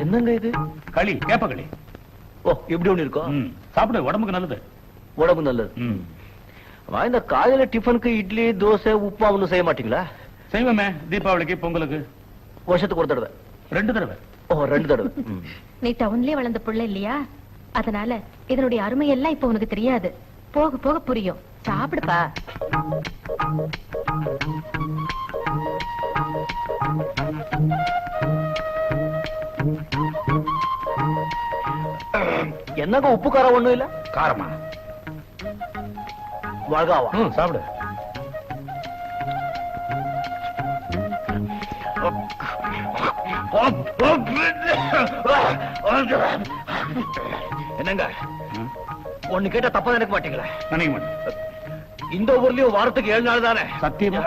என்னங்க இது? களி, கேப்ப களி. ஓ, இப்படி ஒண்ணு இருக்கும். சாப்பிடு, உடம்புக்கு நல்லது. உடம்பு நல்லது. இந்த காலையில டிஃபனுக்கு இட்லி, தோசை, உப்புமா ஒண்ணும் செய்ய மாட்டீங்களா? செய்வோமே, தீபாவளிக்கு, பொங்கலுக்கு. வருஷத்துக்கு ஒரு தடவை? 2 தடவை. ஓ, 2 தடவை. நீ டவுன்லயே வளர்ந்த புள்ள இல்லையா, அதனால இதனுடைய அருமை எல்லாம் இப்ப உனக்கு தெரியாது. போக போக புரியும். சாப்பிடுப்பா. என்னங்க உப்பு காரம் ஒண்ணும் இல்ல? காரமா? வாழ்காவா? சாப்பிடு. என்னங்க ஒண்ணு கேட்டா தப்பா நினைக்க மாட்டீங்களா? நினைக்க மாட்டேன். இந்த ஊர்லயும் வாரத்துக்கு 7 நாள் தானே? சத்தியமா?